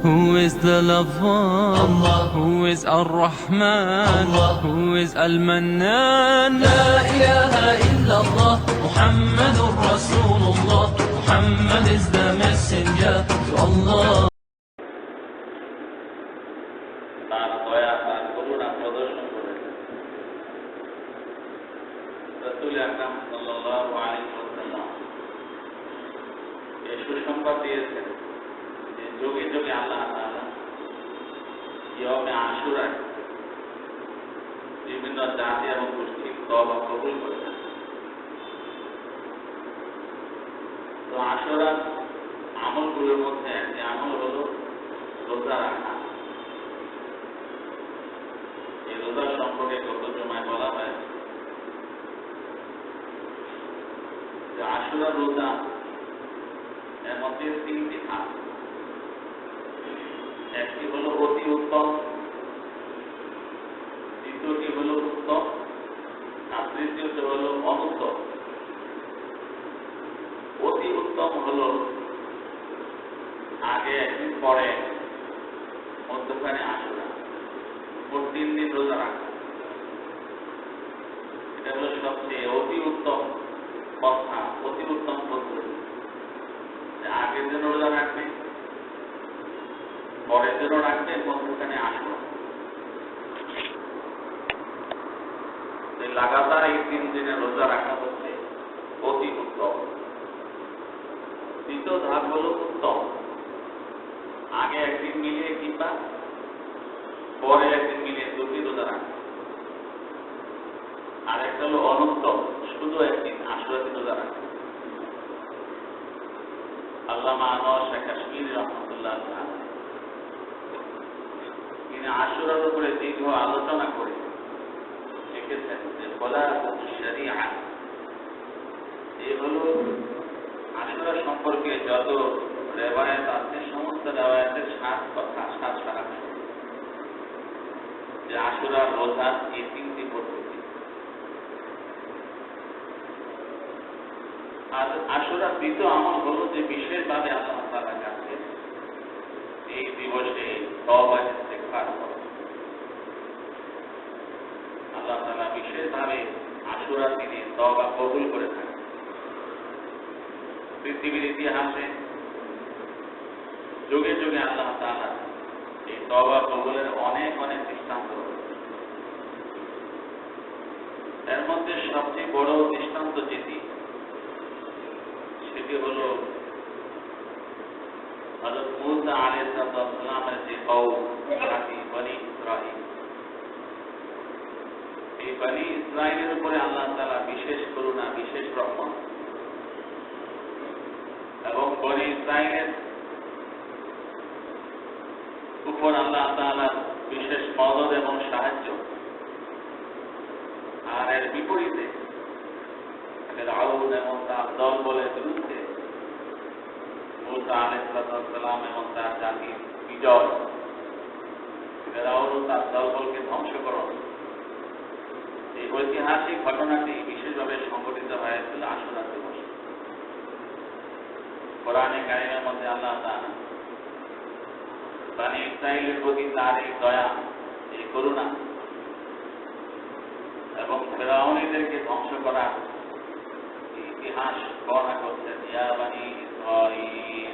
Who is the lover? Allah. Who is Ar-Rahman? Allah. Who is Al-Mannan? La ilaha illallah, Muhammadur Rasulullah. Muhammad is the messenger to Allah. তার দয়া তার করুণা প্রদর্শন করেছেন রাসূল আকরাম সাল্লাল্লাহু আলাইহি ওয়াসাল্লাম এই সুসংবাদ দিয়েছেন যে যুগে যুগে আল্লাহ তাআলা ইয়মে আশুরায় বিভিন্ন জাতি এবং গোষ্ঠীর তওবা কবুল করেছেন। তো আশুরার আমলগুলোর মধ্যে একটি আমল হলো রোজা রাখা। এই রোজা সম্পর্কে গত জুমায় বলা হয় যে আশুরার রোজা এর মধ্যে তিনটি ভাগ। একটি হলো অতি উত্তম, দ্বিতীয়টি হলো উত্তম, আর তৃতীয়টি হলো অনুত্তম। অতি উত্তম হলো আগে একদিন পরে মধ্যখানে আশুরা, মোট 3 দিন রোজা রাখা। এটা হলো সবচেয়ে অতি উত্তম কথা, অতি উত্তম পদ্ধতি। আগের দিন রোজা রাখবে, পরের দিনও রাখবে, মধ্যখানে আশুরা। লাগাতার এই 3 দিনে রোজা রাখা হচ্ছে অতি উত্তম। দ্বিতীয় ধাপ হলো উত্তম, আগে একদিন মিলিয়ে কিংবা পরে একদিন মিলিয়ে 2টি রোজা রাখা। আর একটা হলো অনুত্তম, শুধু একদিন আশুরা দিন রোজা রাখা। আল্লামা আনোয়ার শাহ কাশ্মীরি রহমাতুল্লাহ তিনি আশুরার উপরে দীর্ঘ আলোচনা করে লিখেছেন যে খোলাসাতুশ শরিয়া, এই হলো আশুরা সম্পর্কে যত রেওয়ায়াত আছে সমস্ত রেওয়ায়াতের 7 কথা, 7 সারাংশ। যে আশুরার রোজা এই 3টি পদ্ধতি। আর আশুরার দ্বিতীয় আমল হলো যে বিশেষভাবে আল্লাহ তাআলার কাছে এই দিবসে তওবা ইস্তেগফার করা। আল্লাহ তাআলা বিশেষভাবে আশুরার দিনে তওবা কবুল করে থাকেন। পৃথিবীর ইতিহাসে যুগে যুগে আল্লাহ তাআলা এই তওবা কবুলের অনেক অনেক দৃষ্টান্ত রয়েছে। এর মধ্যে সবচেয়ে বড় দৃষ্টান্ত যেটি, সেটি হল হযরত মূসা আলাইহিস সালামের যে কওম জাতি বনি ইসরাঈল। এই বনি ইসরাঈলের উপরে আল্লাহ তাআলা বিশেষ করুণা, বিশেষ রহমত এবং বনি ইসরাঈলের উপর আল্লাহ তাআলার বিশেষ মদদ এবং সাহায্য। আর এর বিপরীতে ফিরআউন এবং তার দল বলের বিরুদ্ধে মূসা আলাইহিস সালাম এবং তার জাতির বিজয়, ফিরআউন ও তার দলবলকে ধ্বংসকরণ। এই ঐতিহাসিক ঘটনাটি বিশেষভাবে সংঘটিত হয়েছিল আশুরা দিবসে। কোরআনে কারিমের মধ্যে আল্লাহ তাআলা বনি ইসরাঈলের প্রতি তার এই দয়া, এই করুণা এবং ফিরআউনীদেরকে ধ্বংস করার ইতিহাস বর্ণনা করছেন। ইয়া বনি ইসরাঈল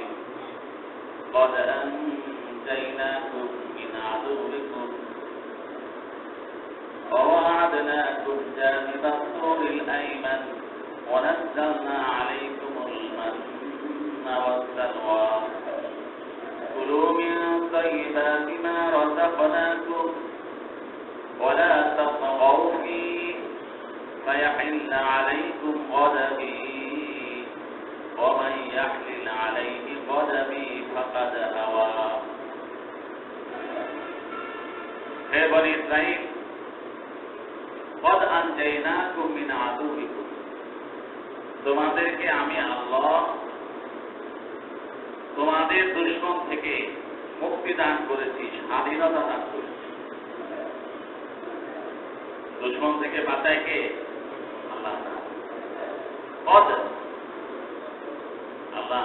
قد أنجيناكم من عدوكم وواعدناكم جانب الطور الأيمن ونزلنا عليكم المن والسلوى كلوا من طيبات ما رزقناكم ولا تطغوا فيه فيحل عليكم غضبي ومن يحلل عليه غضبي فقد هوى। হে বনি ইসরাঈল, قد أنجيناكم من عدوكم, তোমাদেরকে আমি আল্লাহ তোমাদের দুশমন থেকে মুক্তি দান করেছি, স্বাধীনতা দান করেছি। দুশমন থেকে বাঁচায় কে? আল্লাহ। আল্লাহ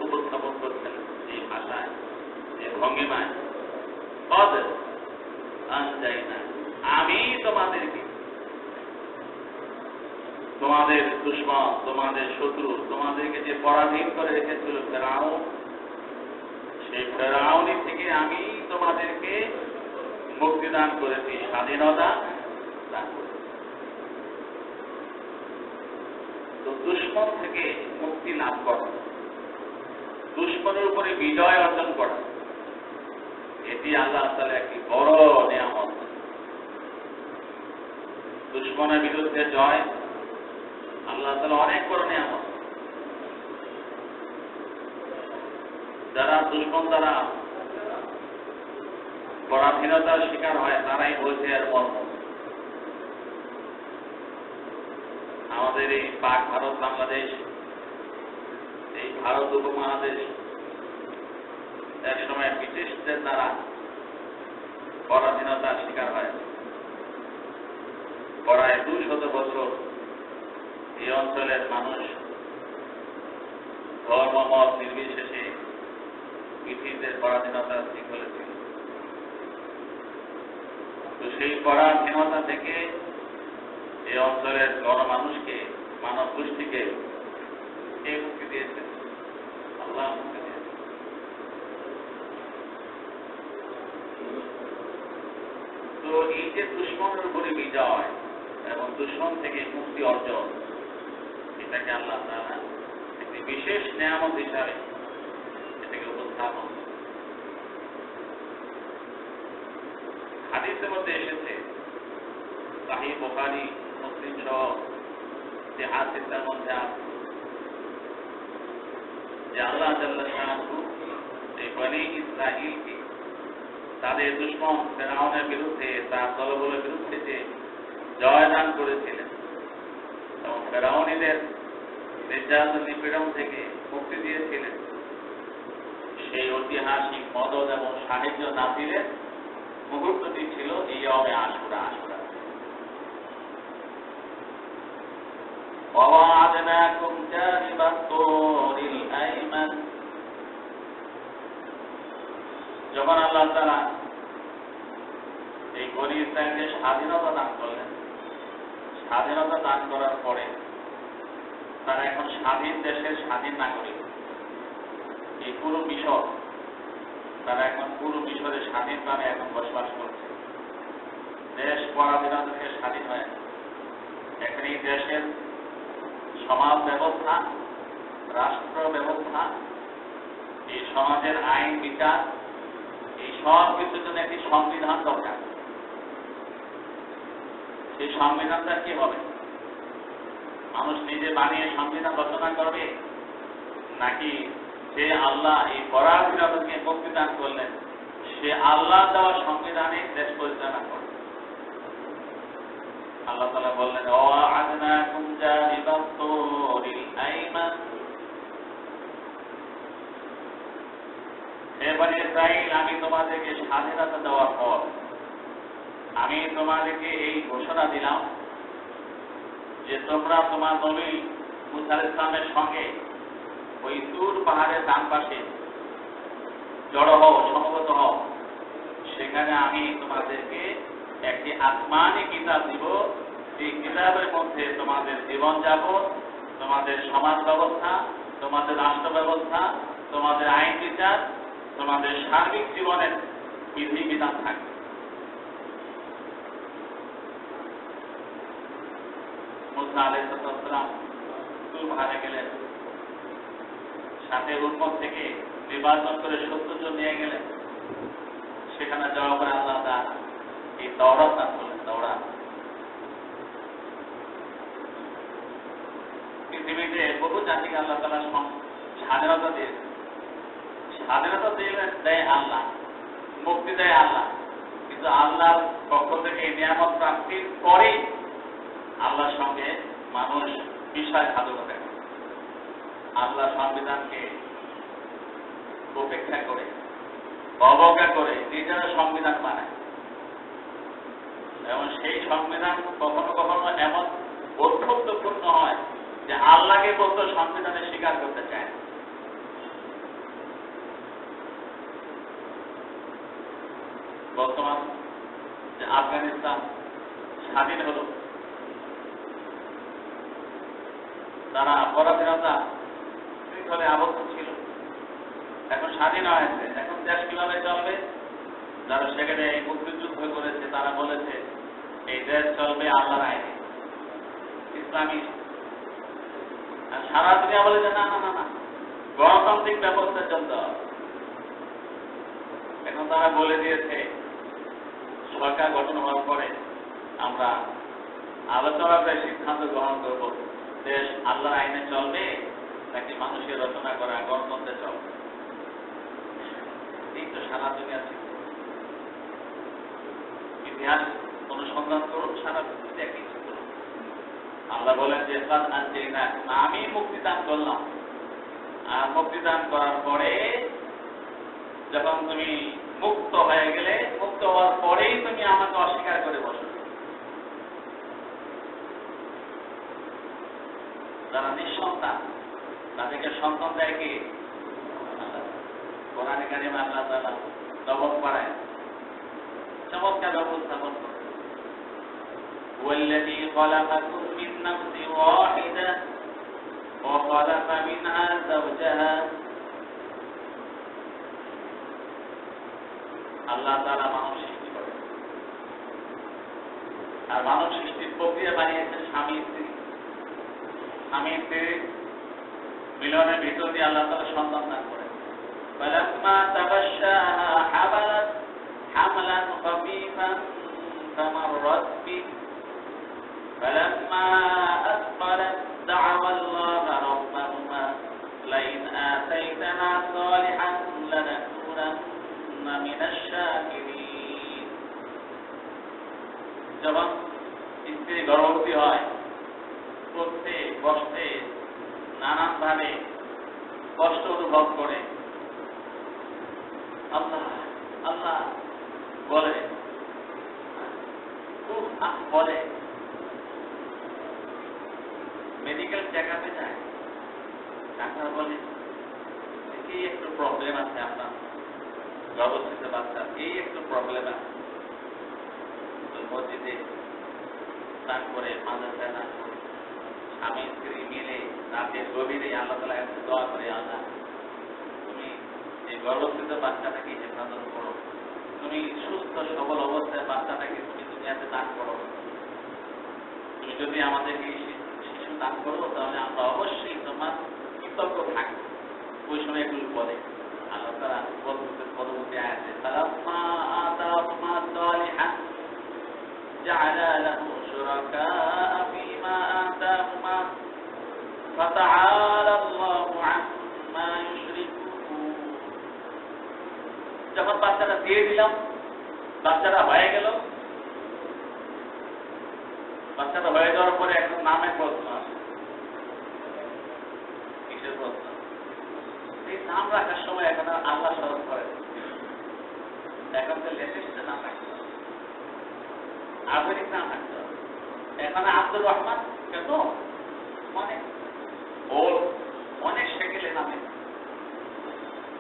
উপস্থাপন করছেন এই ভাষায় যে ভঙ্গিমায় আমি তোমাদের দুশমন, তোমাদের শত্রু, তোমাদেরকে যে পরাধীন করে রেখেছিল ফেরাউন, সেই ফেরাউনি থেকে আমি তোমাদেরকে মুক্তি দান করেছি, স্বাধীনতা দান করেছি। তো দুশমন থেকে মুক্তি লাভ করা, দুশমনের উপরে বিজয় অর্জন করা, এটি আল্লাহ তাআলা একটি বড় নিয়ামত। দুশমনের বিরুদ্ধে জয় আল্লাহ তাআলা অনেক বড় নিয়ামত। যারা দুশমন দ্বারা পরাধীনতার শিকার হয় তারাই বোঝে আর মর্ম। আমাদের এই পাক ভারত বাংলাদেশ, এই ভারত উপমহাদেশ এক সময় ব্রিটিশদের দ্বারা পরাধীনতার শিকার হয়। প্রায় 200 বছর এই অঞ্চলের মানুষ ধর্ম মত নির্বিশেষে ব্রিটিশদের পরাধীনতার শিকার ছিল। তো সেই পরাধীনতা থেকে এই অঞ্চলের গণমানুষকে, মানব গোষ্ঠীকে কে মুক্তি দিয়েছেন? আল্লাহ মুক্তি দিয়েছেন। তো এই যে দুশমনের উপরে বিজয় এবং দুশমন থেকে মুক্তি অর্জন, এটাকে আল্লাহ তাআলা একটি বিশেষ নিয়ামত হিসাবে এটাকে উপস্থাপন। হাদিসের মধ্যে এসেছে, সহিহ বুখারী, মুসলিম সহ যে হাদিসের মধ্যে আছে যে আল্লাহ জাল্লা শাআনহু এই বনী ইসরাঈলকে তাদের দুশমন ফেরাউনের বিরুদ্ধে, তার দলবলের বিরুদ্ধে যে জয়দান করেছিলেন এবং ফেরাউনীদের নির্যাতন নিপীড়ন থেকে মুক্তি দিয়েছিলেন, সেই ঐতিহাসিক মদদ এবং সাহায্য নাজিলের মুহূর্তটি ছিল এই ইয়াউমে আশুরা। وَوَعَدْنَاكُمْ جَانِبَ الطُّورِ الْأَيْمَنِ, যখন আল্লাহ তাআলা এই বনী ইসরাঈলকে স্বাধীনতা দান করলেন, স্বাধীনতা দান করার পরে তারা এখন স্বাধীন দেশের স্বাধীন নাগরিক। এই পুরো মিশর, তারা এখন পুরো মিশরে স্বাধীনভাবে এখন বসবাস করছে। দেশ পরাধীনতা থেকে স্বাধীন হয়ে এখন এই দেশের সমাজ ব্যবস্থা, রাষ্ট্র ব্যবস্থা, এই সমাজের আইন বিচার, এই সব কিছুর জন্য একটি সংবিধান দরকার। সেই সংবিধানটা কি হবে? মানুষ নিজে বানিয়ে সংবিধান রচনা করবে, নাকি যে আল্লাহ এই পরাধীনতাকে মুক্তি দান করলেন সে আল্লাহ দেওয়া সংবিধানে দেশ পরিচালনা করবে? আল্লাহ তাআলা বললেন, ওয়া'আদনাকুম জানিবাত তুরিল আইমান, হে বনী ইসরাঈল, আমি তোমাদেরকে স্বাধীনতা দেওয়ার পর আমি তোমাদেরকে এই ঘোষণা দিলাম যে তোমরা তোমার নবী মূসা আলাইহিস সালামের সঙ্গে ওই তুর পাহাড়ের ডান পাশে জড়ো হও, সমবেত হও। সেখানে আমি তোমাদেরকে একটি আসমানি কিতাব দিব, এই কিতাবের মধ্যে তোমাদের জীবনযাপন, তোমাদের সমাজ ব্যবস্থা, তোমাদের রাষ্ট্র ব্যবস্থা, তোমাদের আইন বিচার, তোমাদের সার্বিক জীবনের বিধিবিধান থাকবে। মূসা আলাইহিস সালাম তুর পাহাড়ে গেলেন, সাথে উম্মত থেকে নির্বাচন করে 70 জন নিয়ে গেলেন। সেখানে যাওয়ার পরে আল্লাহ তাআলা এই তাওরাত দান করলেন। তাওরাত পৃথিবীতে বহু জাতিকে আল্লাহ তাআলা স্বাধীনতা দিয়েছেন। স্বাধীনতা দেয় আল্লাহ, মুক্তি দেয় আল্লাহ, কিন্তু আল্লাহর পক্ষ থেকে এই নিয়ামত প্রাপ্তির পরেই আল্লাহর সঙ্গে মানুষ বিশ্বাসঘাতকতা করে, আল্লাহর সংবিধানকে উপেক্ষা করে, অবজ্ঞা করে নিজেরা সংবিধান বানায়। এবং সেই সংবিধান কখনো কখনো এমন বৈষম্যপূর্ণ হয় যে আল্লাহকে বলতে সংবিধানে স্বীকার করতে চায়। বর্তমান যে আফগানিস্তান স্বাধীন হলো, তারা পরাধীনতা শৃঙ্খলে আবদ্ধ ছিল, এখন স্বাধীন হয়েছে। এখন দেশ কিভাবে চলবে? যারা সেখানে মুক্তিযুদ্ধ করেছে তারা বলেছে এই দেশ চলবে আল্লাহর আইনে, ইসলামী। আর সারা দুনিয়া বলে যে না না না না, গণতান্ত্রিক ব্যবস্থা চলতে হবে। এখন তারা বলে দিয়েছে সরকার গঠন হওয়ার পরে আমরা আলোচনা করে সিদ্ধান্ত গ্রহণ করব, দেশ আল্লাহর আইনে চলবে নাকি মানুষের রচনা করা গণতন্ত্রে চলবে। এই তো সারা দুনিয়া ছিল। ইতিহাস অনুসন্ধান করুন, সারা পৃথিবীতে একই ছিল। আল্লাহ বলেন যে আমি মুক্তিদান করলাম, আর মুক্তিদান করার পরে যখন তুমি মুক্ত হয়ে গেলে, মুক্ত হওয়ার পরেই তুমি আমাকে অস্বীকার করে বসো। যারা নিঃসন্তান তাদেরকে সন্তান দেয় কি? কোরআনে কারিমে আল্লাহ তাআলা জবাব করেন, চমৎকার ব্যবস্থাপন করেন। ওয়াল্লাযী খালাকাকুম মিন নাফসিন ওয়াহিদা ওয়া খালাকা মিনহা যাওজাহা। আল্লাহ তাআলা মানুষ সৃষ্টি করেন, আর মানুষ সৃষ্টির প্রক্রিয়া বানিয়েছেন স্বামী স্ত্রী। স্বামী স্ত্রী মিলনের ভিতর দিয়ে আল্লাহ তাআলা সন্তান দান করেন। فلما تغشاها حملت حملا خفيفا فمرت به فلما أثقلت دعوا الله ربهما لئن آتيتنا صالحا لنكونن من الشاكرين। যখন স্ত্রী গর্ভবতী হয়, করতে বসতে নানানভাবে কষ্ট অনুভব করে, আল্লাহ আল্লাহ বলে, বলে মেডিকেল চেক আপে যায়, ডাক্তার বলে কি একটু প্রবলেম আছে আপনার গর্ভস্থিত বাচ্চার, এই একটু প্রবলেম আছে। মসজিদে স্নান করে মাদ্রাসায় না করে স্বামী স্ত্রী মিলে রাতের গভীরে আল্লাহ তাআলা কাছে দোয়া করে, আল্লাহ তুমি এই গর্ভস্থিত বাচ্চাটাকে হেফাজত করো, তুমি সুস্থ সবল অবস্থায় বাচ্চাটাকে তুমি দুনিয়াতে দান করো। তুমি যদি আমাদেরকে শিশু দান করো তাহলে আমরা অবশ্যই তোমার কৃতজ্ঞ থাকবো। ওই সময় এগুলো বলে আল্লাহ তাআলা পরবর্তী আয়াতে ফালাম্মা আতাহুমা সালিহান জাআলা লাহু শুরাকা ফীমা আতাহুমা ফাতাআলা আল্লাহু আম্মা ইউশরিকুন। যখন বাচ্চাটা দিয়ে দিলাম, বাচ্চাটা হয়ে গেল, বাচ্চাটা হয়ে যাওয়ার পরে এখন নামের প্রশ্ন আসে। কিসের প্রশ্ন? এই নাম রাখার সময় এখন আল্লাহ স্মরণ করে, এখন তো লেটেস্ট নাম রাখতে হবে, আধুনিক নাম রাখতে হবে। এখানে আব্দুর রহমান কেন অনেক ওর অনেক সেকেলে নামে,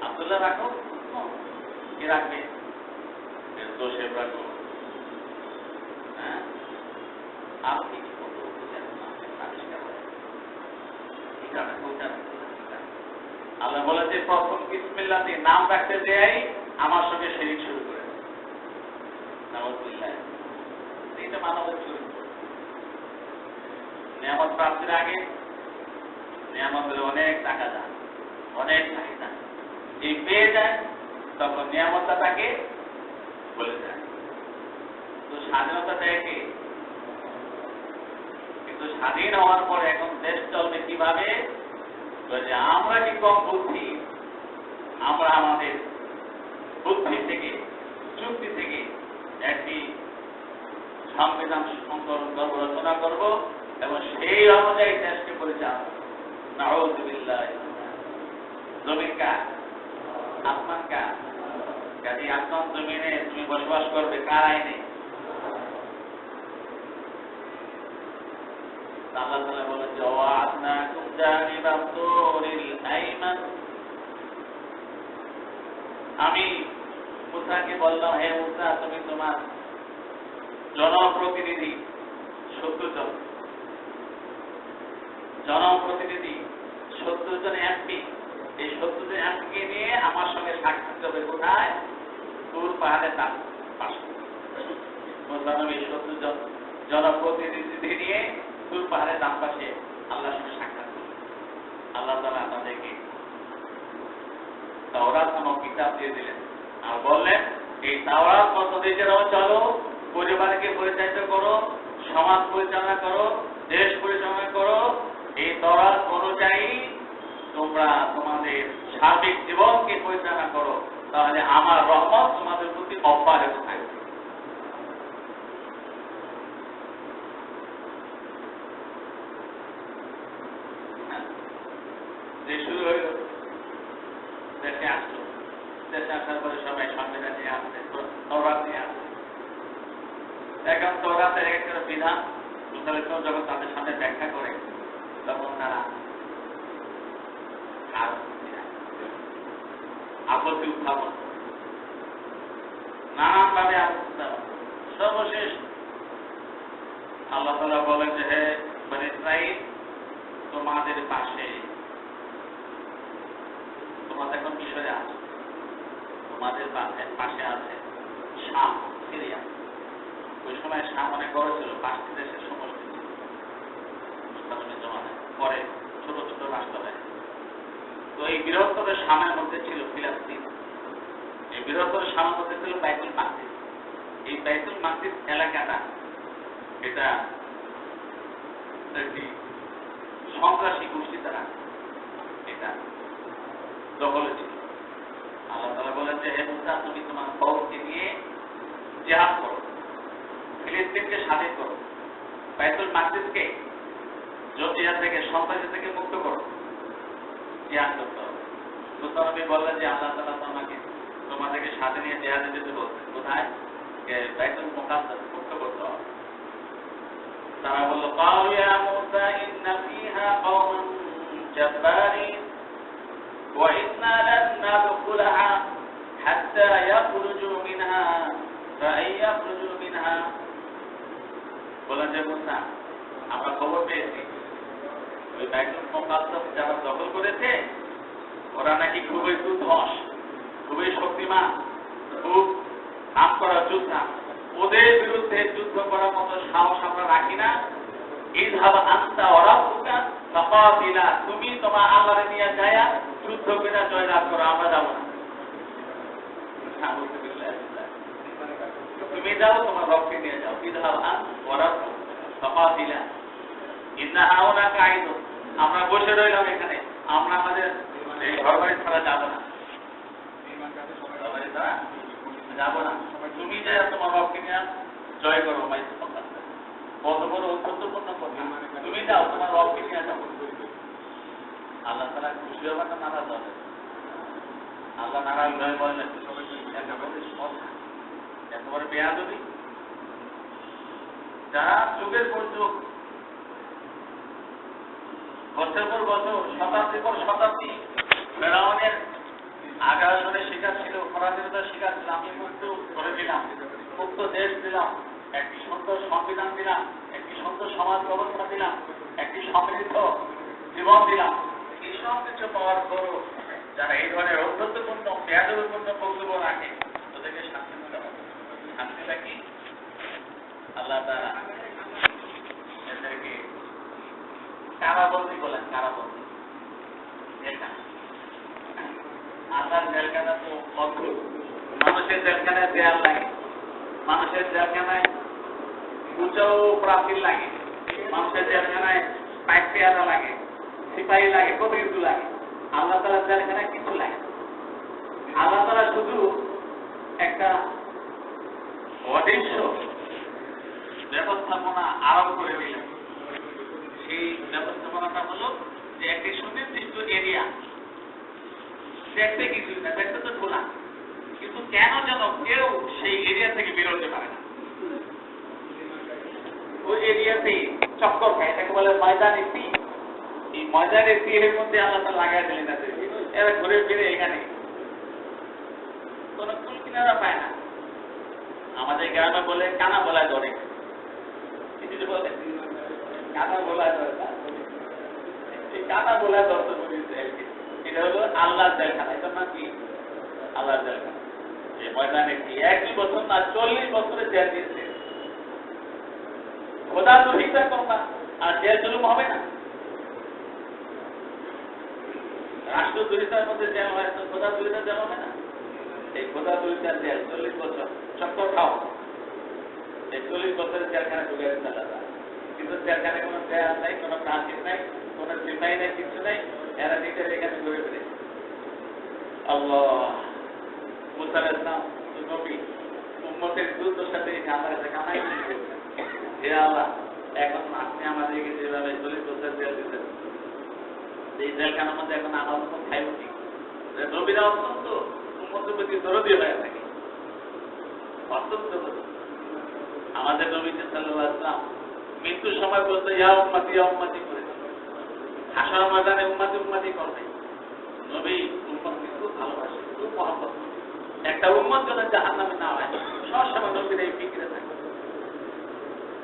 আব্দুল্লাহ রাখো, কি রাখবে? দোষের রাখো। হ্যাঁ, আরো কি আল্লাহ বলেছে প্রথম বিসমিল্লাহ দিয়ে নাম রাখতে দেয় আমার সঙ্গে শিরিক শুরু করে। নাউযুবিল্লাহ, এটা মানবের চরিত্র। নিয়ামত প্রাপ্তির আগে নিয়ামতের অনেক টাকা যায়, অনেক চাহিদা, এই পেয়ে যায় তখন নিয়ামতটা তাকে বলে যায়। তো স্বাধীনতা দেয় কে? কিন্তু স্বাধীন হওয়ার পরে এখন দেশ চলবে কিভাবে? আমরা কি কম বুদ্ধি, আমরা আমাদের বুদ্ধি থেকে যুক্তি থেকে একটি সংবিধান সংকলন করব, রচনা করব এবং সেই অনুযায়ী দেশকে পরিচালনা। নাউযুবিল্লাহ। জমিন কার? আসমান কার? কাজে আসমান জমিনে তুমি বসবাস করবে কার আইনে? আল্লাহ তাআলা বলেন ওয়া'আদনাকুম জানিবাত তুরিল আইমান, আমি মুসাকে বললাম, হে মুসা, তুমি তোমার জনপ্রতিনিধি 70 জন, জনপ্রতিনিধি 70 জন এমপি, এই 70 জন এমপিকে নিয়ে আমার সঙ্গে সাক্ষাৎ করবে কোথায়? তুর পাহাড়ের তার পাশে। মুসা নবী 70 জন জনপ্রতিনিধি নিয়ে তুর পাহাড়ের ডান পাশে আল্লাহর সঙ্গে সাক্ষাৎ করবে। আল্লাহ তাআলা তাদেরকে তাওরাত নামক কিতাব দিয়ে দিলেন আর বললেন, এই তাওরাত মতো দেখে চলো, পরিবারকে পরিচালিত করো, সমাজ পরিচালনা করো, দেশ পরিচালনা করো। এই তাওরাত অনুযায়ী তোমরা তোমাদের সার্বিক জীবনকে পরিচালনা করো, তাহলে আমার রহমত তোমাদের প্রতি অব্যাহত থাকবে। যে শুরু হইল, দেশে আসলো, দেশে আসার পরে সবাই সংবিধান নিয়ে আসছে, তাওরাত নিয়ে আসছে। এখন তাওরাতের একটা বিধান যখন তাদের সামনে ব্যাখ্যা করে, তখন তারা আপত্তি উত্থাপন, নানান ভাবে আপত্তি উত্থাপন। সর্বশেষ আল্লাহ তাআলা বলেন যে, হে বনী ইসরাঈল, তোমাদের পাশে, তোমাদের এখন মিশরে আছে, তোমাদের পাশে আছে শাম, সিরিয়া। ওই সময় শাম অনেক বড় ছিল, 5টি দেশের সমষ্টি ছিল মুসলমানদের জমানায়, পরে ছোট ছোট রাষ্ট্র হয়। তো এই বৃহত্তর শামের মধ্যে ছিল ফিলিস্তিন, এই বৃহত্তর শামের মধ্যে ছিল বাইতুল মাকদিস। এই বাইতুল মাকদিস এলাকাটা এটা একটি সন্ত্রাসী গোষ্ঠী দ্বারা এটা দখলে ছিল। আল্লাহ তাআলা বলেন যে, হে মুসা, তুমি তোমার কওমকে নিয়ে জিহাদ করো, ফিলিস্তিনকে স্বাধীন করো, বাইতুল মাকদিসকে জজিয়া থেকে, সন্ত্রাসী থেকে মুক্ত করো, জিহাদ করতে হবে। মুসা নবী বললেন যে, আল্লাহ তাআলা তোমাদেরকে সাথে নিয়ে জিহাদে যেতে বলছেন, কোথায়? বাইতুল মুকাদ্দাস মুক্ত করতে হবে। তারা বলল, ক্বালু ইয়া মুসা ইন্না ফিহা কওমান জাব্বারিন ওয়া ইন্না লান নাদখুলাহা হাত্তা ইয়াখরুজু মিনহা ফাআন ইয়াখরুজু মিনহা। বলেন যে, মুসা, আমরা খবর পেয়েছি ওই বাইতুল মুকাদ্দাস যারা দখল করেছে, ওরা নাকি খুবই দুর্ধর্ষ, খুবই শক্তিমান, খুব নাম করা যোদ্ধা। ওদের বিরুদ্ধে যুদ্ধ করার মতো সাহস আমরা রাখি না। ইযহাব আনতা ওয়া রাব্বুকা ফাকাতিলা, তুমি তোমার আল্লাহরে নিয়ে যায়া যুদ্ধ করে জয়লাভ করো, আমরা যাব না। তুমি যাও, তোমার রবকে নিয়ে যাও। ইযহাব আনতা ওয়া রাব্বুকা ফাকাতিলা ইন্না হাউনা কাঈদুন, আমরা বসে রইলাম এখানে, আমরা আমাদের এই ঘরবাড়ি ছাড়া যাব না, ঘরবাড়ি ছাড়া যাব না। তুমি যে তোমার রবকে নিয়ে জয় করো, কত বড় ঐক্যপূর্ণ কথা, তুমি যাও, তোমার রবকে নিয়ে যাও। আল্লাহ তাআলা খুশি হবেন না নারাজ হবেন? আল্লাহ নারাজ হয়ে বলেন, একেবারে বেয়াদবি, যারা যুগের পর যুগ, বছর পর বছর, শতাব্দীর পর শতাব্দী ফেরাউনের আগ্রাসনের শিকার ছিল, পরাধীনতার শিকার ছিল। আমি মুক্ত করে দিলাম, মুক্ত দেশ দিলাম, একটি সুন্দর সংবিধান দিলাম, একটি সুন্দর সমাজ ব্যবস্থা দিলাম, একটি সমৃদ্ধ জীবন দিলাম। এই সব কিছু পাওয়ার পরও যারা এই ধরনের ঔদ্ধত্যপূর্ণ, বেয়াদবিপূর্ণ বক্তব্য রাখে, ওদেরকে শাস্তি দিতে হবে। শাস্তিটা কি? আল্লাহ তাআলা এদেরকে কারাবন্দী বলেন, কারাবন্দী। আল্লাহর জেলখানা তো অদ্ভুত। মানুষের জেলখানায় দেয়াল লাগে, মানুষের জেলখানায় উঁচু প্রাচীর লাগে, মানুষের জেলখানায় পাইপ পেয়ারা লাগে, সিপাহী লাগে, কত কিছু লাগে। আল্লাহ তাআলার জেলখানায় কিছু লাগে। আল্লাহ তাআলা শুধু একটা অদৃশ্য ব্যবস্থাপনা আরোপ করে দিলেন। সেই ব্যবস্থাপনাটা হলো যে একটি সুনির্দিষ্ট এরিয়া, দেখতে কিছুই না, দেখতে তো খোলা, কিন্তু কেন যেন কেউ সেই এরিয়া থেকে বেরোতে পারে না। ওই এরিয়াতেই চক্কর খায়, এটাকে বলে ময়দানে তীর। এই ময়দানের তীরের মধ্যে আল্লাহ তাআলা লাগাই দিলেন, এরা ঘুরে ফিরে এখানে কোন কিনারা পায় না। আমাদের গ্রামে বলে কানা বলায় ধরে, বলে কানা বলায় ধরে না, এই কানা বলায় ধরতে বলেছে। এটা হলো আল্লাহর জেলখানা। এটার নাম কি? আল্লাহর জেলখানা। এই ময়দানে কি 1 বছর না 40 বছরের জেল দিয়েছে। খোদা দুহিতা করবা আর জেল জুলুম হবে না? রাষ্ট্র দুহিতার মধ্যে জেল হয় তো খোদা দুহিতা জেল হবে না? এই খোদা দুহিতার জেল 40 বছর চক্কর খাও। এই 40 বছরের জেলখানা ঢুকে গেছে আলাদা। কিন্তু জেলখানায় কোনো দেয়াল নাই, কোনো প্রাচীর নাই, কোনো সিপাহী নাই, কিছু নাই। এরা নিজের এখানে ঘুরে ফিরে। আল্লাহ মুসা আলাইহিস সালাম নবী উম্মতের দুর্দশা থেকে আমার কাছে কামাই দিয়েছে। হে আল্লাহ, এখন আপনি আমাদেরকে যেভাবে 40 বছর জেল দিতেন, এই জেলখানার মধ্যে এখন আমার মতো খাইব কি? নবীরা অত্যন্ত উম্মতের প্রতি দরদী হয়ে থাকে, অত্যন্ত দরদী। আমাদের নবী সাল্লাল্লাহু আলাইহি ওয়াসাল্লাম মৃত্যুর সময় বলতে ইয়া উম্মতি করে, হাসর ময়দানে উম্মতি করবে। নবী উম্মতকে খুব ভালোবাসে, খুব মহব্বত। একটা উম্মত যেন জাহান্নামে না হয় সবসময় নবীর এই ফিকিরে থাকে।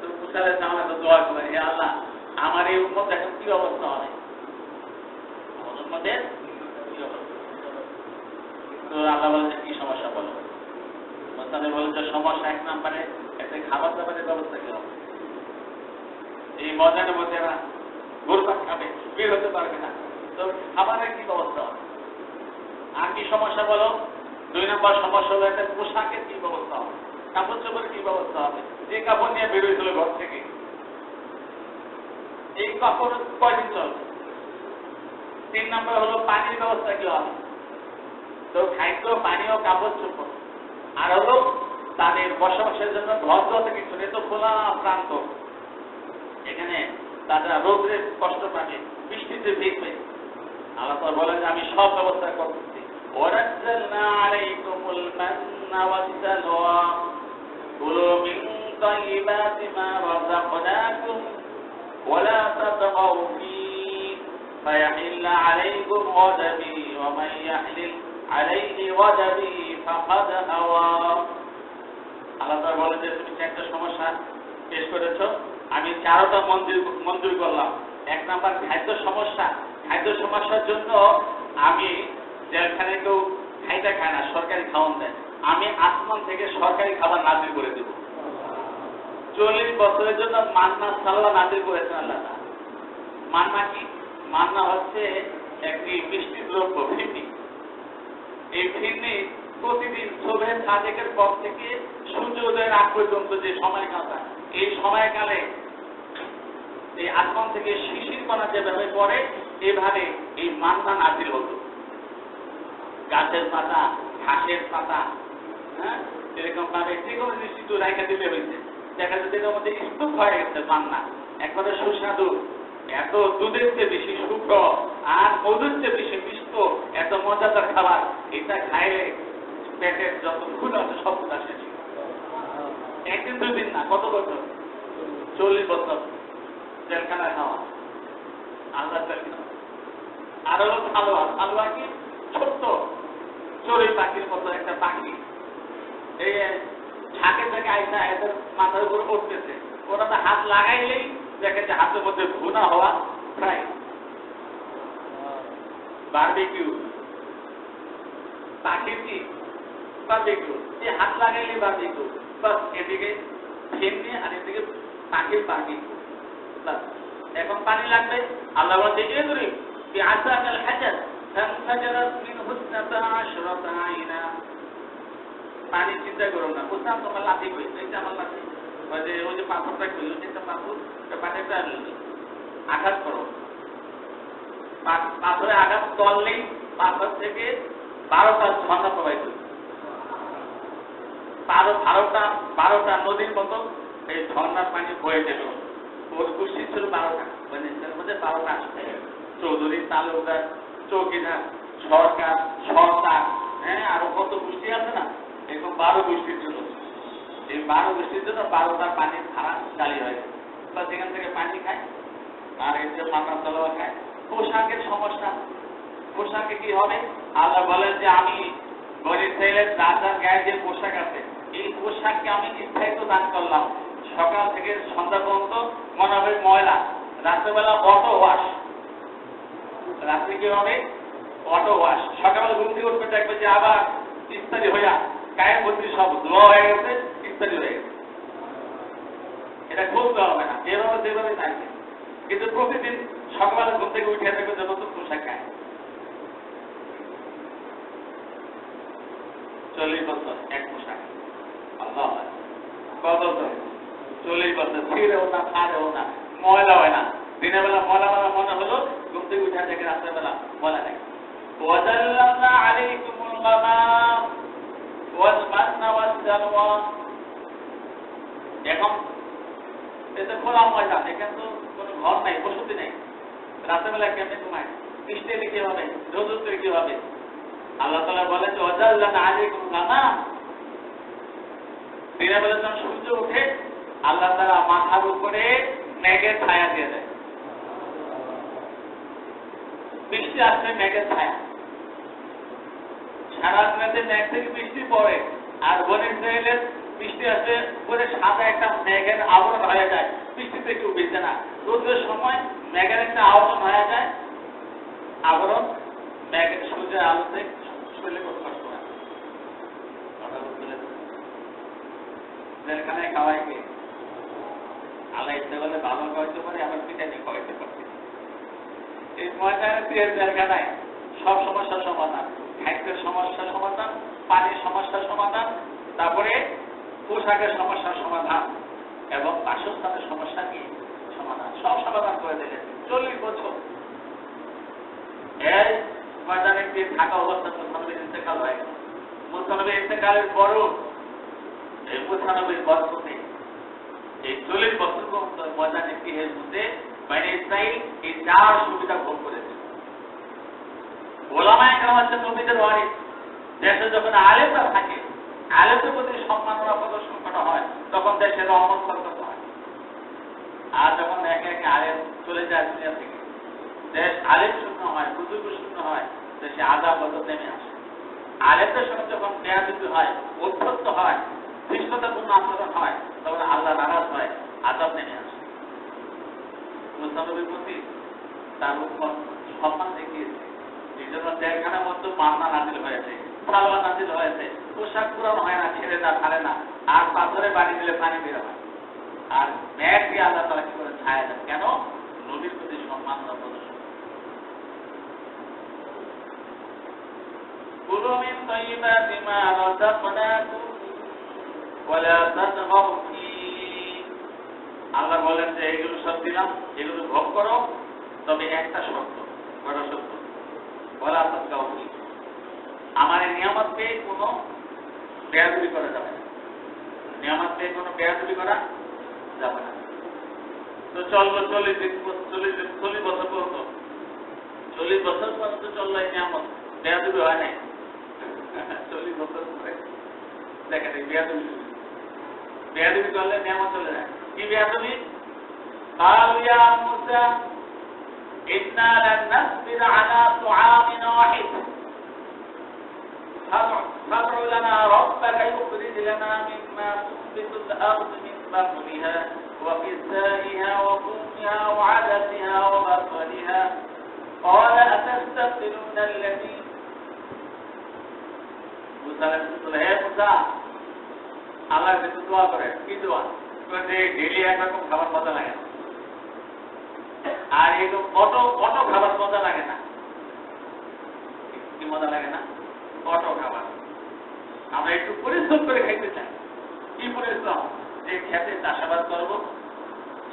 তো মুসা আলাইহিস সালাম তো দোয়া করেন, হে আল্লাহ, আমার এই উম্মত এখন কি অবস্থা হবে? আমার উম্মতের কি অবস্থা? তো আল্লাহ বলেন কি সমস্যা বলো? মুসা বলেন যে সমস্যা 1 নম্বরে একটা খাবার দাবারের ব্যবস্থা কি হবে? এই ময়দানের মধ্যে এরা ঘুরপাক খাবে, বের হতে পারবে না, তো খাবারের কি ব্যবস্থা হবে? আর কি সমস্যা বলো? 2 নম্বর সমস্যা হলো একটা পোশাকের কি ব্যবস্থা হবে, কাপড় চোপড়ের কি ব্যবস্থা হবে? যে কাপড় নিয়ে বের হয়েছিল ঘর থেকে, এই কাপড় কয়দিন চলবে? 3 নম্বর হলো পানির ব্যবস্থা কি হবে? তো খাদ্য, পানীয়, কাপড় চোপড়। আর হলো তাদের বসবাসের জন্য ঘর দরতে কিছু নেই, তো খোলা প্রান্ত, এখানে তারা রোদ্রে কষ্ট পাবে, বৃষ্টিতে ভিজবে। আল্লাহ বলেন যে আমি সব ব্যবস্থা করতেছি। ওয়ারাসসালনা আলাইকুমুল মান্না ওয়াসসালওয়া কুলু মিন তাইয়্যিবাতি মা রাযাকনাকুম ওয়া লা তাতগাউ ফীহি ফায়াহিল্লা আলাইকুম গাদাবি ওয়া মান ইয়াহলিল আলাইহি গাদাবি ফাকাদ হাওয়া। আল্লাহ বলেন যে তুমি একটা সমস্যা পেশ করেছো, আমি 4টা মঞ্জুর করলাম। 1 নাম্বার খাদ্য সমস্যা। খাদ্য সমস্যার জন্য আমি যেখানে কেউ খাইতে খায় না, সরকারি খাওয়ান দেয়, আমি আসমান থেকে সরকারি খাবার নাজিল করে দেব। 40 বছরের জন্য মান্না সাল্লাহ নাজিল করেছেন আল্লাহ। মান্না কি? মান্না হচ্ছে একটি মিষ্টি দ্রব্য, ফিরনি। এই ফিরনি প্রতিদিন সুবহে সাদেকের পর থেকে সূর্য উদয়ের আগ পর্যন্ত যে সময়কালটা, এই সময়কালে এই আসমান থেকে শিশির কণা যেভাবে পড়ে, এভাবে এই মান্না নাজিল হতো। গাছের পাতা, ঘাসের পাতা, হ্যাঁ, এরকম ভাবে যে কোনো জিনিস রাখা দিলে হয়েছে, দেখা যাচ্ছে এটার মধ্যে স্তূপ হয়ে গেছে মান্না, একবারে সুস্বাদু, এত দুধের চেয়ে বেশি শুভ্র আর মধুর চেয়ে বেশি মিষ্ট, এত মজাদার খাবার। এটা খাইলে পেটের যত খুন আছে সব আসে। 1 দিন 2 দিন না, কত বছর? 40 বছর জেলখানা খাওয়া, আল্লাহ জেলখানা। আর হলো সালোয়া। সালোয়া কি? ছোট্ট চড়ুই পাখির মতো একটা পাখি, এই ঝাঁকের থেকে আইসা এদের মাথার উপর উঠতেছে, ওরা তো হাত লাগাইলেই দেখে যে হাতের মধ্যে ভুনা হওয়া ফ্রাই, বারবিকিউ। পাখির কি? বারবিকিউ। এই হাত লাগাইলেই বারবিকিউ, বাস। এদিকে ফিরনি আর এদিকে পাখির বারবিকিউ। এখন পানি লাগবে, আল্লাহ বলছে ইদরিব বিআসাকাল হাজার ফানফাজারাত মিনহু 12 আইনা। পানি চিন্তা করো না, বুঝলাম তোমার লাঠি কইছে, এটা আমার লাঠি, ওই যে পাথরটা কইল, একটা পাথর, পাথরটা আঘাত করো, পাথরে আঘাত করলেই পাথর থেকে 12টা ঝর্ণা প্রবাহিত। 12টা নদীর মতো এই ঝর্ণার পানি বয়ে যেত। ওর গোষ্ঠী ছিল 12টা, মানে এর মধ্যে 12টা আসবে। চৌধুরী, তালুকদার, চৌকিদার, সরকার, সর্দার, হ্যাঁ, আরো কত গোষ্ঠী আছে না, এরকম 12 গোষ্ঠীর জন্য। এই 12 গোষ্ঠীর জন্য 12টা পানির ধারা চালু হয়ে গেছে। সেখান থেকে পানি খায় আর এই যে মাথা তলোয়া খায়। পোশাকের সমস্যা, পোশাকে কি হবে? আল্লাহ বলেন যে আমি বনি ইসরাইলের রাজার গায়ে যে পোশাক আছে এই পোশাককে আমি স্থায়িত্ব দান করলাম। সকাল থেকে সন্ধ্যা পর্যন্ত মনে হবে ময়লা, রাত্রেবেলা অটো ওয়াশ, রাত্রে কি হবে অটো ওয়াশ, সকালে ঘুম থেকে উঠবে দেখবে যে আবার ইস্তারি হইয়া গায়ের মধ্যে সব ধোয়া হয়ে গেছে, ইস্তারি হয়ে গেছে। এটা খুলতে হবে না, যেভাবে যেভাবে থাকবে, কিন্তু প্রতিদিন সকালে ঘুম থেকে উঠে দেখবে যে নতুন পোশাক গায়ে। 40 বছর এক পোশাক, আল্লাহ কত বছর, 40 বছর, ছিঁড়েও না, ছাড়েও না, ময়লা হয় না। দিনের বেলা ময়লা বেলা মনে হলো, ঘুম থেকে উঠে দেখে রাত্রের বেলা ময়লা নেই। وَظَلَّلْنَا عَلَيْكُمُ الْغَمَامَ وَالْمَنَّ وَالسَّلْوَىٰ। এখন এতে খোলা ময়দান, এখানে তো কোনো ঘর নাই, বসতি নেই, রাতের বেলা কেমনে ঘুমায়, বৃষ্টি এলে কি হবে, রোদ উঠলে কি হবে? আল্লাহ তাআলা বলেন যে ওয়াজাল্লানা আলাইকুম গামাম, দিনের বেলা যখন সূর্য ওঠে আল্লাহ তাআলা মাথার উপরে মেঘের ছায়া দিয়ে দেয়। বৃষ্টি আসলে মেঘের ছায়া, সারা দিনে মেঘ থেকে বৃষ্টি পড়ে, আর বনি ইসরাইলের বৃষ্টি আসলে পরে সাদা একটা মেঘের আবরণ হয়ে যায়, বৃষ্টিতে কেউ ভিজে না। রোদের সময় মেঘের একটা আবরণ হয়ে যায়, আবরণ মেঘের সূর্যের আলোতে শরীরে কোনো কষ্ট হয় না। কথা বলতে জেলখানায় খাওয়াই কে? আল্লাহ ইচ্ছে করলে ভালো খাওয়াইতে পারে, আবার পিঠাই নিয়ে খাওয়াইতে পারে। এই ময়দানের জেলখানায় সব সমস্যার সমাধান, খাদ্যের সমস্যার সমাধান, পানির সমস্যার সমাধান, তারপরে পোশাকের সমস্যার সমাধান এবং বাসস্থানের সমস্যা কি সমাধান, সব সমাধান করে দিলেন 40 বছর। এই ময়দানে যে থাকা অবস্থা মুসানবীর ইন্তেকাল হয়ে গেল। মুসানবীর ইন্তেকালের পরও এই 95 বছরে এই 40 বছর পর্যন্ত ময়দানে গৃহের মধ্যে বনি ইসরাইল এই 4 সুবিধা ভোগ করেছে। ওলামায়ে কেরাম হচ্ছে নবীদের ওয়ারিস। দেশে যখন আলেমরা থাকে, আলেমদের প্রতি সম্মাননা প্রদর্শন করা হয়, তখন দেশের রহমত বরকত হয়। আর যখন একে একে আলেম চলে যায় দুনিয়া থেকে, দেশ আলেম শূন্য হয়, বুজুর্গ শূন্য হয়, দেশে আযাব গজব নেমে আসে। আলেমদের সঙ্গে যখন বেয়াদবি হয়, অধ্যত্ত হয়, ধৃষ্টতাপূর্ণ আচরণ হয়, তখন আল্লাহ নারাজ হয়, আযাব নেমে আসে। মুসানবীর প্রতি তার উপর সম্মান দেখিয়েছে, এই জন্য জেলখানার মধ্যে মান্না নাজিল হয়েছে, সালোয়ার নাজিল হয়েছে, পোশাক পুরানো হয় না, ছেড়ে না, ছাড়ে না, আর পাথরে বাড়ি দিলে পানি বের হয়, আর মেঘ দিয়ে আল্লাহ তাআলা কি করে ছায়া দেন। কেন? নবীর প্রতি সম্মান প্রদর্শন। কুলু মিন তাইয়্যিবাতি মা রাযাকনাকুম ওয়া লা তাতগাউ ফীহি। আল্লাহ বলেন যে এগুলো সব দিলাম, এগুলো ভোগ করো, তবে একটা শর্ত, বড় শর্ত, ওয়া লা তাতগাউ ফীহি, আমার এই নিয়ামত পেয়ে কোনো বেয়াদবি করা যাবে না, নিয়ামত পেয়ে কোনো বেয়াদবি করা যাবে না। তো চললো 40 বছর পর্যন্ত, 40 বছর পর্যন্ত চললো এই নিয়ামত, বেয়াদবি হয় নাই। 40 বছর পরে দেখেন বেয়াদবি করলে নিয়ামত চলে যায়। কি বেয়াদবি? قالوا يا موسى إنا لن نصبر على طعام واحد فادع لنا ربك يخرج لنا مما تنبت الأرض من بقلها وقثائها وفومها وعدسها وبصلها قال أتستبدلون الذي আল্লাহর কাছে দোয়া করে। কি দোয়া? ডেইলি একরকম খাবার মজা লাগে না, আর এরকম অটো খাবার মজা লাগে না। কি মজা লাগে না? অটো খাবার। আমরা একটু পরিশ্রম করে খাইতে চাই। কি পরিশ্রম? যে খেতে চাষাবাদ করবো,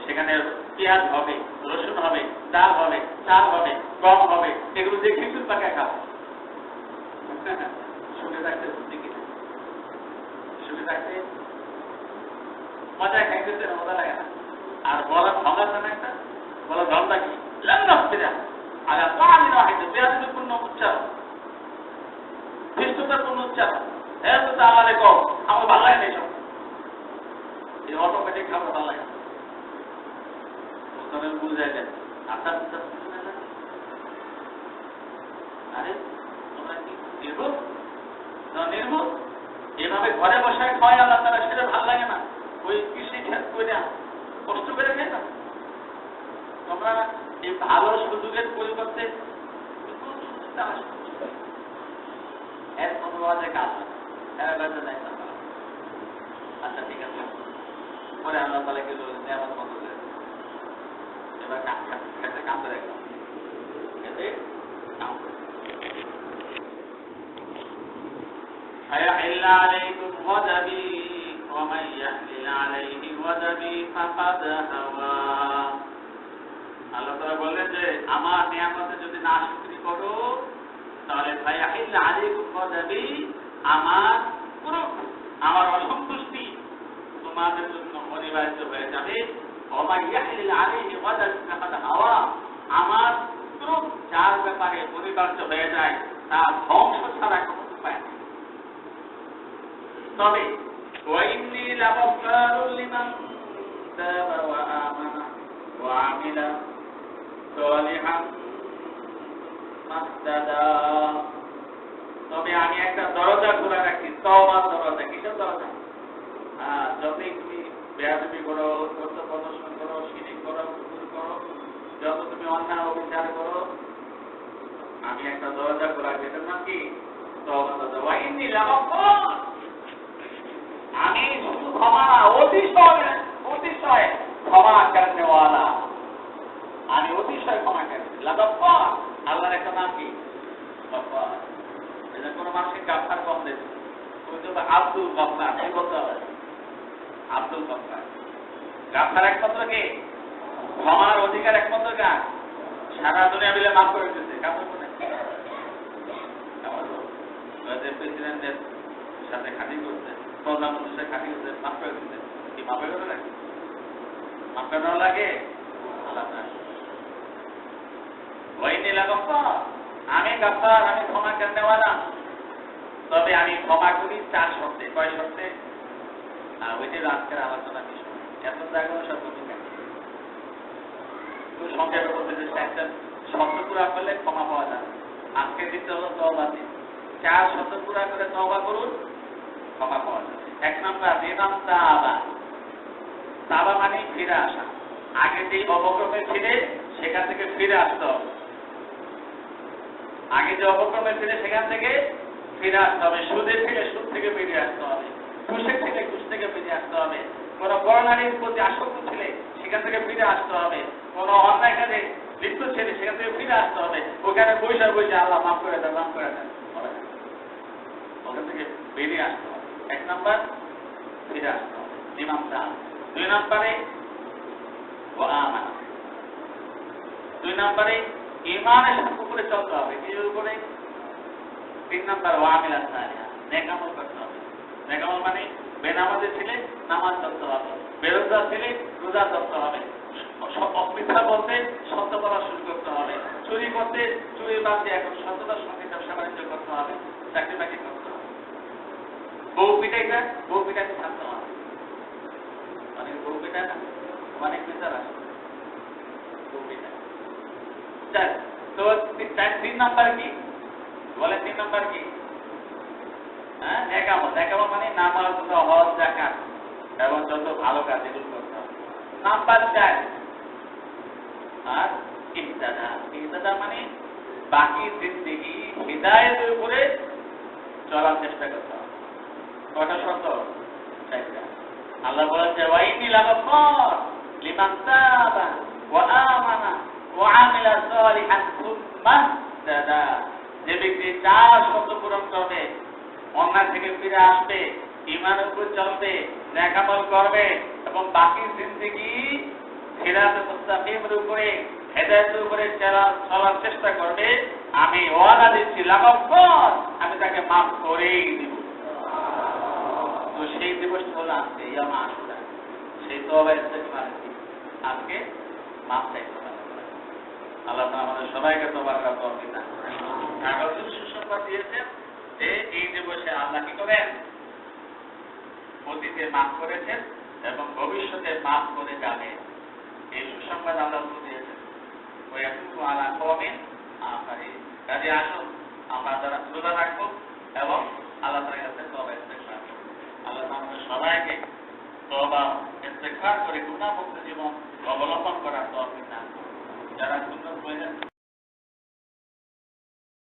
সেখানে পেঁয়াজ হবে, রসুন হবে, ডাল হবে, চাল হবে, গম হবে, এগুলো যে খিচুড় পাকা খাবো। শুনে রাখতে মজা খাইতেছে, মজা লাগে না। আর বলার ঢং আছে না একটা, বলার ঢংটা কি? বেয়াদবিপূর্ণ উচ্চারণ, ধৃষ্টতাপূর্ণ উচ্চারণ। হ্যাঁ তো আমার কম, আমার ভালো লাগে না এইসব, এই অটোমেটিক খাবার ভালো লাগে না। বুঝে যায় আচ্ছা, আরে তোমরা কি এরকম নির্বোধ। এভাবে ঘরে বসে খাওয়াই আল্লাহ তারা, সেটা ভালো লাগে না। ওই কৃষি ক্ষেত করে কষ্ট করে খাই না। তোমরা এই ভালো সুযোগের পরিবর্তে এর কোনো কাজ এরা কাজে যায় না। আচ্ছা ঠিক আছে, পরে আল্লাহ তালা কি নিয়ামত বন্ধ করে এবার খেতে কাঁদতে রাখলাম, খেতে কাঁদতে فيحل عليكم غضبي ومن يحلل عليه غضبي فقد هوى। আল্লাহ তাআলা বললেন যে আমার নিয়ামতে যদি না শুকরি করো তাহলে ফায়াহিল আলাইকুম গযাবি, আমার অসন্তুষ্টি তোমাদের জন্য অনিবার্য হয়ে যাবে। ওয়া ইয়াহিল আলাইহি গযাবি ফাকাদ হাওয়া, আমার ক্রোধ যার ব্যাপারে অনিবার্য হয়ে যায় তার ধ্বংস ছাড়া কোনো উপায় নেই। তবে ওয়া ইন্নী লাগাফফারুল লিমান তাবা ওয়া আমানা ওয়া আমিলা সালিহান মাহতাদা। তবে আমি একটা দরজা খোলা রাখি, তওবার দরজা। কিসের দরজা? যতই তুমি বেয়াদবি করো, সত্য প্রদর্শন করো, শিরিক করো, কুফর করো, যত তুমি অন্যায় অবিচার করো, আমি একটা দরজা খোলা রাখি। এটার নাম কি? তওবার দরজা। ওয়া ইন্নী লাগাফফার, আমি শুধু ক্ষমা না, অতিশয় ক্ষমা করনেওয়ালা, আমি অতিশয় ক্ষমা করি। লাগাফফার, আল্লাহর একটা নাম কি? গফফার। এটা কোন মানুষকে গাফফার কম দেবে, তুমি তো আব্দুল গফফার, কি বলতে হবে? আব্দুল গফফার। গাফফার একমাত্র কে? ক্ষমার অধিকার একমাত্র কার? সারা দুনিয়া মিলে মাফ করে দিচ্ছে। কামড় করে প্রেসিডেন্টের সাথে খাটি করছে, প্রধানমন্ত্রীর সাথে খাটি করছে, মাফ করে দিচ্ছে। কি মাফে করে লাগে? মাফ করানো লাগে? আমি গাফফার, আমি ক্ষমা করনেওয়ালা। তবে আমি ক্ষমা করি 4 শর্তে। কয় শর্তে? ওইটি আজকের আলোচনা বিষয়। এত জায়গায় সব ভূমিকা সংক্ষেপে বলতে চাইছেন, শর্ত পুরা করলে ক্ষমা পাওয়া যাবে। আজকে দিতে হলো তওবা দিন। 4 শর্ত পুরা করে তওবা করুন, ক্ষমা পাওয়া যাবে। 1 নম্বর লিমান তাবা। তাবা মানে ফিরে আসা। আগে যে অবক্রমে ছিলে সেখান থেকে ফিরে আসতে হবে। আগে যে অবক্রমে ছিলে সেখান থেকে ফিরে আসতে হবে। সুদে ছিলে সুদ থেকে বেরিয়ে আসতে হবে। ঘুষে ছিলে ঘুষ থেকে বেরিয়ে আসতে হবে। কোন করোনারির প্রতি আসক্ত ছিলে সেখান থেকে ফিরে আসতে হবে। কোন অন্যায় কাজে লিপ্ত ছিলে সেখান থেকে ফিরে আসতে হবে। ওখানে বৈশা আল্লাহ মাফ করে দেন, মাফ করে দেন, ওখান থেকে বেরিয়ে আসতে হবে। 1 নম্বর ফিরে আসতে হবে, লিমান তাবা। 2 নম্বরে আমানা। 2 নম্বরে ঈমানের উপরে চলতে হবে। এর উপরে 3 নম্বর ওয়ামিলা সালিহা, নেক আমল করতে হবে। নেক আমল মানে বেনামাজি ছিলে নামাজ পড়তে হবে, বেরোজা ছিলে রোজা ধরতে হবে, মিথ্যা বলতে সত্য বলা শুরু করতে হবে, চুরি করতে চুরি বাদ দিয়ে এখন সততার সঙ্গে ব্যবসা বাণিজ্য করতে হবে, চাকরি বাকরি করতে হবে। বউ পিটাইটা বউ পিটাইতে থাকতে হবে। অনেক বউ পিটায় না, অনেক বিচার আছে বউ পিটায়। তো 3 নম্বর কি বলে? 3 নম্বর কি? নেক আমল। নেক আমল মানে নামাজ, রোজা, হজ, যাকাত এবং যত ভালো কাজ এগুলো করতে হবে। নাম্বার 4 আর ইহতিদা মানে বাকি জিন্দেগি হিদায়াতের উপরে চলার চেষ্টা করতে হবে। কয়টা শর্ত? 4টা। আল্লাহ বলেছে ওয়া ইন্নী লাগাফফার লিমান তাবা ওয়া আমানা ওয়া আমিলা সালিহান সুম্মা ইহতাদা। যে ব্যক্তি 4 শর্ত পূরণ করবে, অন্যায় থেকে ফিরে আসবে, ঈমানের উপর চলবে, নেক আমল করবে এবং বাকি জিন্দেগি সিরাতে মুস্তাকিমের উপরে, হেদায়েতের উপরে চলার চেষ্টা করবে, আমি ওয়াদা দিচ্ছি লাগাফফার, আমি তাকে মাফ করেই দিব। তো সেই দিবসটা হলো আজকে, ইয়াউম আশুরা। সেই তওবা ইস্তেগফার আজকে মাফ চাইতে হবে। আল্লাহ তাআলা আমাদের সবাইকে তওবা করার তৌফিক দান করেন। রাসূল সুসংবাদ দিয়েছেন যে এই দিবসে আল্লাহ কি করেন? অতীতে মাফ করেছেন এবং ভবিষ্যতে মাফ করে যাবেন। এই সুসংবাদ আল্লাহ দিয়েছেন। ওই ইয়াকুতু আলা কওমিন আখারিন। কাজে আসুন আমরা যারা রোজা রাখবো এবং আল্লাহ তাআলার কাছে তওবা ইস্তেগফার করব। আল্লাহ আমাদের সবাইকে তওবা ইস্তেগফার করে গুনাহমুক্ত জীবন অবলম্বন করার তৌফিক দান করুন।